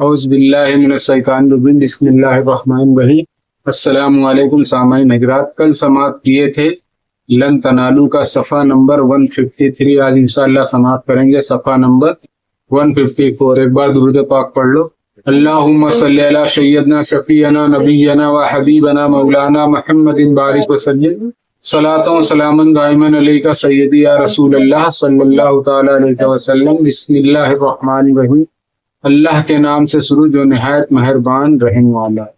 اعوذ باللہ من الشیطان الرجیم بسم اللہ الرحمن الرحیم۔ السلام علیکم سامعین حضرات، کل سماعت کیے تھے لن تنالو کا صفحہ نمبر 153۔ آج انشاءاللہ سماعت کریں گے صفحہ نمبر 154۔ ایک بار درود پاک پڑھ لو۔ اللہم صلی علی سیدنا شفیعنا نبینا و حبیبنا مولانا محمد بارک وسلم، صلاۃ و سلاما دائما علیک سیدی یا رسول اللہ صلی اللہ تعالی علیہ وسلم۔ بسم اللہ الرحمن الرحیم، اللہ کے نام سے شروع جو نہایت مہربان رحم والا ہے۔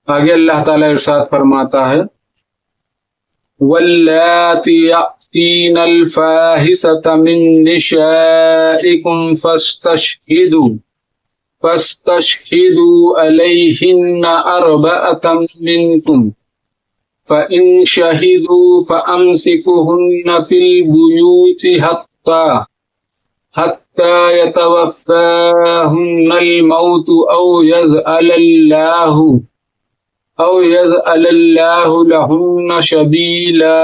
آگے اللہ تعالیٰ ارشاد فرماتا ہے واللاتی یأتین الفاحشۃ من نسائکم فاستشہدوا علیہن اربعۃ منکم فإن شہدوا فأمسکوہن فی البیوت حتی یتوفاہن الموت او یجعل اللہ لہن سبیلا۔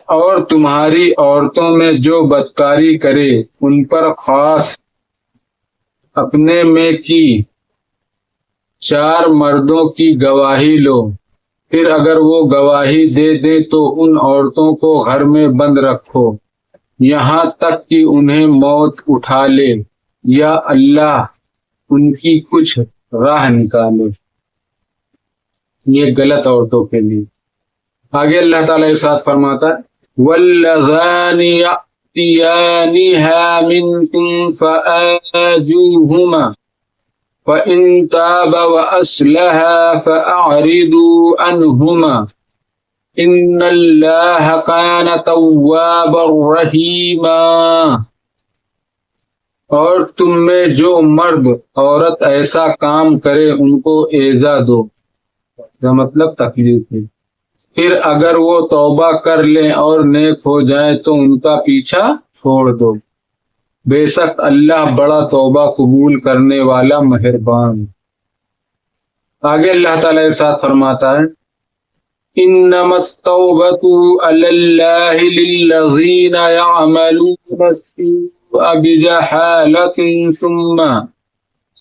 اور تمہاری عورتوں میں جو بدکاری کرے ان پر خاص اپنے میں کی 4 مردوں کی گواہی لو، پھر اگر وہ گواہی دے دیں تو ان عورتوں کو گھر میں بند رکھو یہاں تک کہ انہیں موت اٹھا لے یا اللہ ان کی کچھ راہ نکالے۔ یہ غلط عورتوں کے لیے۔ آگے اللہ تعالیٰ ارشاد فرماتا ہے واللذان یأتیانها منکم فآذوہما فإن تابا وأصلحا فأعرضوا عنہما ان اللہ کان توابا رحیما۔ اور تم میں جو مرد عورت ایسا کام کرے ان کو ایذا دو، کا مطلب تکلیف ہے، پھر اگر وہ توبہ کر لیں اور نیک ہو جائیں تو ان کا پیچھا چھوڑ دو، بے شک اللہ بڑا توبہ قبول کرنے والا مہربان۔ آگے اللہ تعالیٰ ارشاد فرماتا ہے انما التوبۃ علی اللہ للذین یعملون السوء بجہالۃ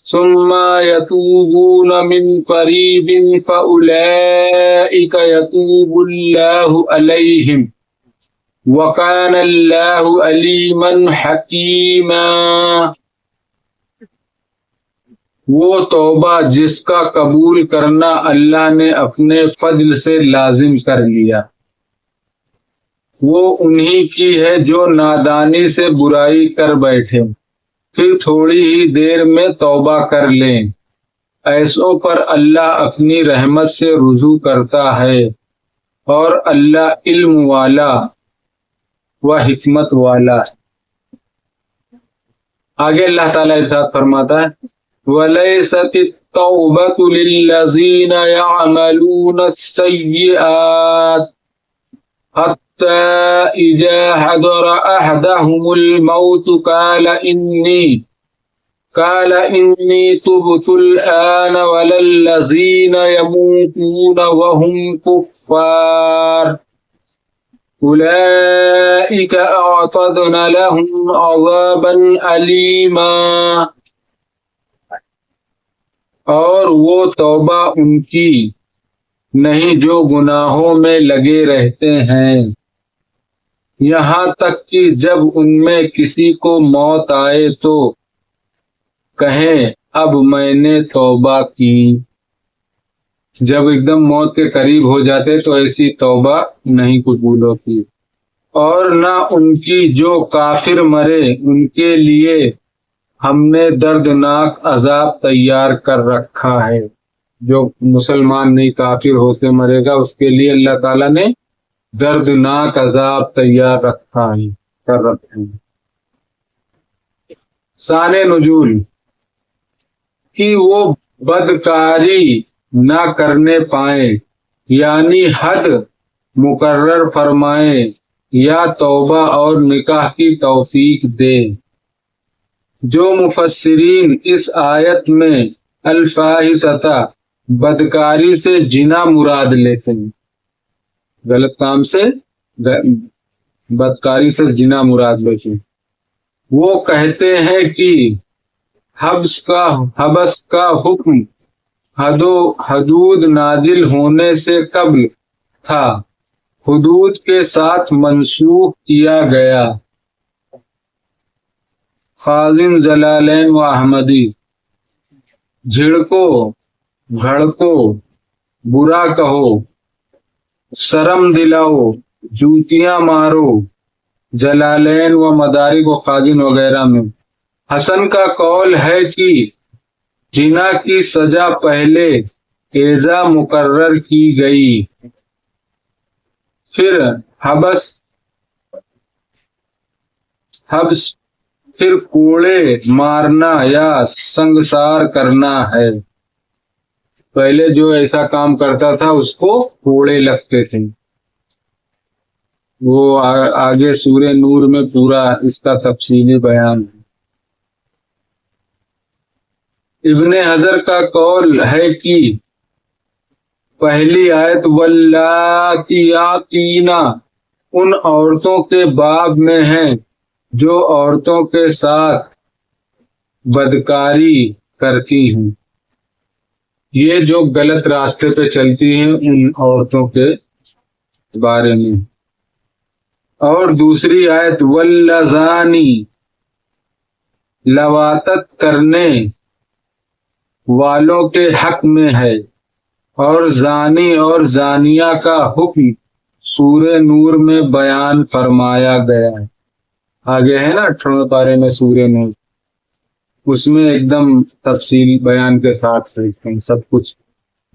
ثم یتوبون من قریب فاولئک یتوب اللہ علیہم وکان اللہ علیما حکیما۔ وہ توبہ جس کا قبول کرنا اللہ نے اپنے فضل سے لازم کر لیا، وہ انہی کی ہے جو نادانی سے برائی کر بیٹھے پھر تھوڑی ہی دیر میں توبہ کر لیں، ایسوں پر اللہ اپنی رحمت سے رجوع کرتا ہے اور اللہ علم والا و حکمت والا ہے۔ آگے اللہ تعالیٰ ارشاد فرماتا ہے وَلَيْسَتِ التَّوْبَةُ لِلَّذِينَ يَعْمَلُونَ السَّيِّئَاتِ حَتَّى إِذَا حَضَرَ أَحَدَهُمُ الْمَوْتُ قَالَ إِنِّي تُبْتُ الْآنَ وَلَا الَّذِينَ يَمُوتُونَ وَهُمْ كُفَّارٌ أُولَئِكَ أَعْتَدْنَا لَهُمْ عَذَابًا أَلِيمًا۔ اور وہ توبہ ان کی نہیں جو گناہوں میں لگے رہتے ہیں یہاں تک کہ جب ان میں کسی کو موت آئے تو کہیں اب میں نے توبہ کی۔ جب ایک دم موت کے قریب ہو جاتے تو ایسی توبہ نہیں قبول ہوتی۔ اور نہ ان کی جو کافر مرے ان کے لیے ہم نے دردناک عذاب تیار کر رکھا ہے۔ جو مسلمان نہیں کافر ہوتے مرے گا اس کے لیے اللہ تعالیٰ نے دردناک عذاب تیار کر رکھا ہے۔ شان نزول کہ وہ بدکاری نہ کرنے پائیں یعنی حد مقرر فرمائیں یا توبہ اور نکاح کی توفیق دے۔ جو مفسرین اس آیت میں الفاحشۃ بدکاری سے جنا مراد لیتے ہیں، غلط کام سے بدکاری سے زنا مراد لیتے ہیں، وہ کہتے ہیں کہ حبس کا حکم حدود نازل ہونے سے قبل تھا، حدود کے ساتھ منسوخ کیا گیا۔ خازن جلالین و احمدی، جھڑکو، گھڑکو، برا کہو، شرم دلاؤ، جوتیاں مارو، جلالین و مدارک و خازن وغیرہ میں۔ حسن کا قول ہے کہ جنا کی سزا پہلے ایذا مقرر کی گئی، پھر حبس، پھر کوڑے مارنا یا سنگسار کرنا ہے۔ پہلے جو ایسا کام کرتا تھا اس کو کوڑے لگتے تھے۔ وہ آگے سورہ نور میں پورا اس کا تفصیلی بیان ہے۔ ابن حجر کا قول ہے کہ پہلی آیت واللاتی یاتینا ان عورتوں کے باب میں ہے جو عورتوں کے ساتھ بدکاری کرتی ہیں، یہ جو غلط راستے پہ چلتی ہیں ان عورتوں کے بارے میں۔ اور دوسری آیت واللذانی لواطت کرنے والوں کے حق میں ہے، اور زانی اور زانیہ کا حکم سورہ نور میں بیان فرمایا گیا ہے۔ آگے ہے نا 18ویں پارے میں سورہ نور، اس میں ایک دم تفصیل بیان کے ساتھ سب کچھ،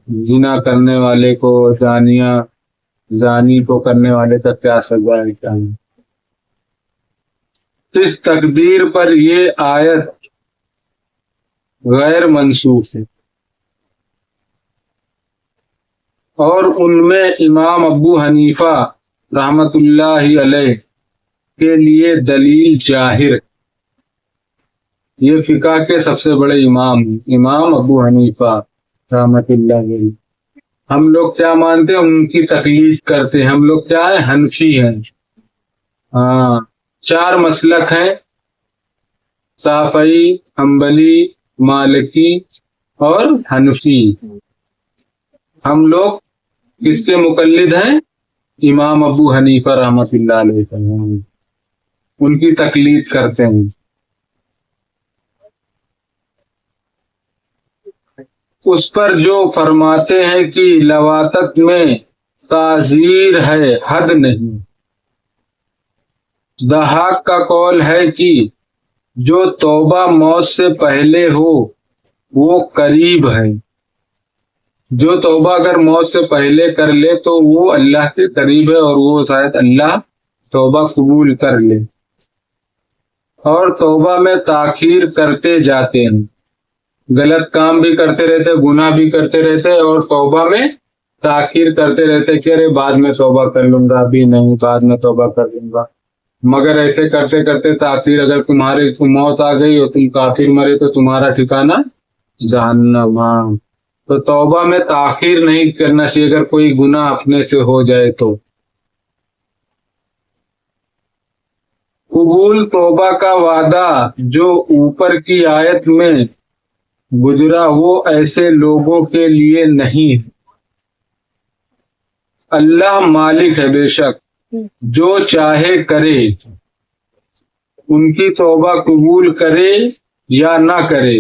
زنا کرنے والے کو، زانی کو کرنے والے کا کیا سزا ہے کیا نہیں۔ اس تقدیر پر یہ آیت غیر منسوخ ہے، اور ان میں امام ابو حنیفہ رحمت اللہ علیہ کے لیے دلیل ظاہر، یہ فقہ کے سب سے بڑے امام ہیں، امام ابو حنیفہ رحمت اللہ علیہ۔ ہم لوگ کیا مانتے ہیں؟ ان کی تقلید کرتے ہیں۔ ہم لوگ کیا ہیں؟ حنفی ہیں۔ ہاں، 4 مسلک ہیں، شافعی، حنبلی، مالکی اور حنفی۔ ہم لوگ کس کے مقلد ہیں؟ امام ابو حنیفہ رحمۃ اللہ علیہ، ان کی تقلید کرتے ہیں۔ اس پر جو فرماتے ہیں کہ لواطت میں تعزیر ہے، حد نہیں۔ ضحاک کا قول ہے کہ جو توبہ موت سے پہلے ہو وہ قریب ہے، جو توبہ اگر موت سے پہلے کر لے تو وہ اللہ کے قریب ہے، اور وہ شاید اللہ توبہ قبول کر لے۔ اور توبہ میں تاخیر کرتے جاتے ہیں، غلط کام بھی کرتے رہتے، گناہ بھی کرتے رہتے، اور توبہ میں تاخیر کرتے رہتے کہ ارے بعد میں توبہ کر لوں گا، ابھی نہیں، بعد میں توبہ کر لوں گا۔ مگر ایسے کرتے کرتے تاخیر، اگر تمہاری موت آ گئی اور تم کافر مرے تو تمہارا ٹھکانہ جہنم۔ ہاں، تو توبہ میں تاخیر نہیں کرنا چاہیے اگر کوئی گناہ اپنے سے ہو جائے تو۔ قبول توبہ کا وعدہ جو اوپر کی آیت میں گزرا وہ ایسے لوگوں کے لیے نہیں، اللہ مالک ہے بے شک، جو چاہے کرے، ان کی توبہ قبول کرے یا نہ کرے،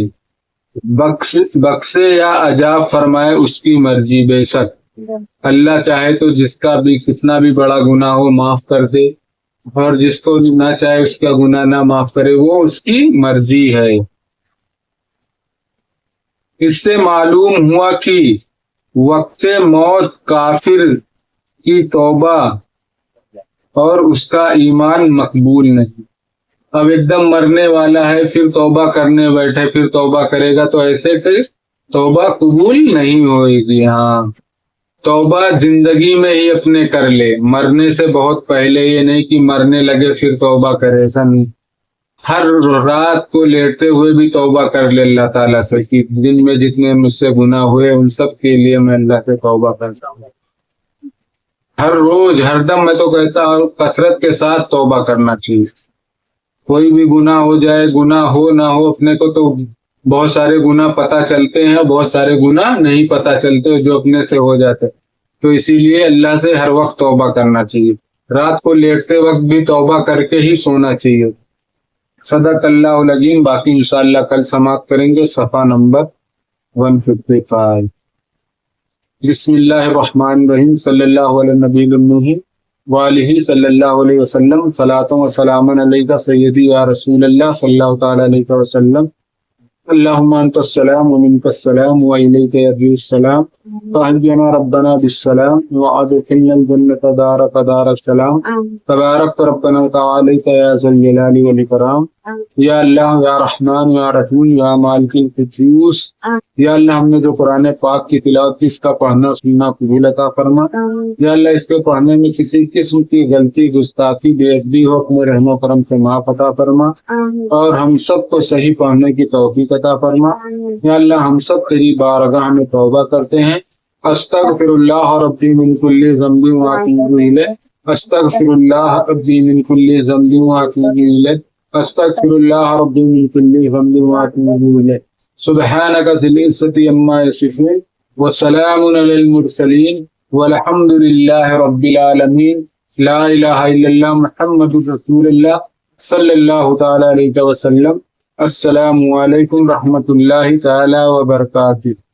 بخشے یا عذاب فرمائے، اس کی مرضی۔ بے شک اللہ چاہے تو جس کا بھی کتنا بھی بڑا گناہ ہو معاف کر دے، اور جس کو نہ چاہے اس کا گناہ نہ معاف کرے، وہ اس کی مرضی ہے۔ اس سے معلوم ہوا کہ وقت موت کافر کی توبہ اور اس کا ایمان مقبول نہیں۔ اب ایک دم مرنے والا ہے پھر توبہ کرنے بیٹھے، پھر توبہ کرے گا تو ایسے کہ توبہ قبول نہیں ہوئے گی۔ ہاں، توبہ زندگی میں ہی اپنے کر لے، مرنے سے بہت پہلے، یہ نہیں کہ مرنے لگے پھر توبہ کرے، ایسا نہیں۔ ہر رات کو لیٹتے ہوئے بھی توبہ کر لے اللہ تعالیٰ سے کہ دن میں جتنے مجھ سے گناہ ہوئے ان سب کے لیے میں اللہ سے توبہ کرتا ہوں۔ ہر روز، ہر دم، میں تو کہتا ہوں کثرت کے ساتھ توبہ کرنا چاہیے۔ کوئی بھی گناہ ہو جائے، گناہ ہو نہ ہو، اپنے کو تو بہت سارے گناہ پتہ چلتے ہیں، بہت سارے گناہ نہیں پتہ چلتے جو اپنے سے ہو جاتے، تو اسی لیے اللہ سے ہر وقت توبہ کرنا چاہیے، رات کو لیٹتے وقت بھی توبہ کر کے ہی سونا چاہیے۔ صدق اللہ العظیم۔ باقی انشاءاللہ کل سماعت کریں گے صفحہ نمبر 155۔ بسم اللہ الرحمن الرحیم۔ صلی اللہ علیہ نبی المی وآلہ صلی اللہ علیہ وسلم۔ صلاۃ و سلام علیک سیدی یا رسول اللہ صلی اللہ تعالی علیہ وسلم۔ اللہم انت السلام ومنک السلام والیک یرجع السلام، فاحینا ربنا بالسلام وادخلنا الجنۃ دارک دار السلام، تبارک ربنا وتعالیت یا ذا الجلال والاکرام۔ یا اللہ، یا رحمان، یا رحیم، یا مالک القدوس، یا اللہ ہم نے جو قرآن پاک کی تلاوت کی، اس کا پڑھنا سننا قبول عطا فرما۔ یا اللہ اس کے پڑھنے میں کسی قسم کی غلطی، گستاخی، بے ادبی ہو، اپنے رحم و کرم سے معاف عطا فرما، اور ہم سب کو صحیح پڑھنے کی توفیق عطا فرما۔ یا اللہ ہم سب تیری بارگاہ میں توبہ کرتے ہیں۔ استغفر اللہ ربی من کل ذنب واتوب الیہ، استغفر اللہ ربی من کل ذنب واتوب الیہ، استغفر اللہ ربی من کل ذنب واتوب الیہ۔ سبحانک ذی العزۃ عما یصفون وسلام علی المرسلین والحمد للہ رب العالمین۔ لا الہ الا اللہ محمد رسول اللہ صلی اللہ تعالی علیہ وسلم۔ السلام علیکم رحمۃ اللہ تعالی وبرکاتہ۔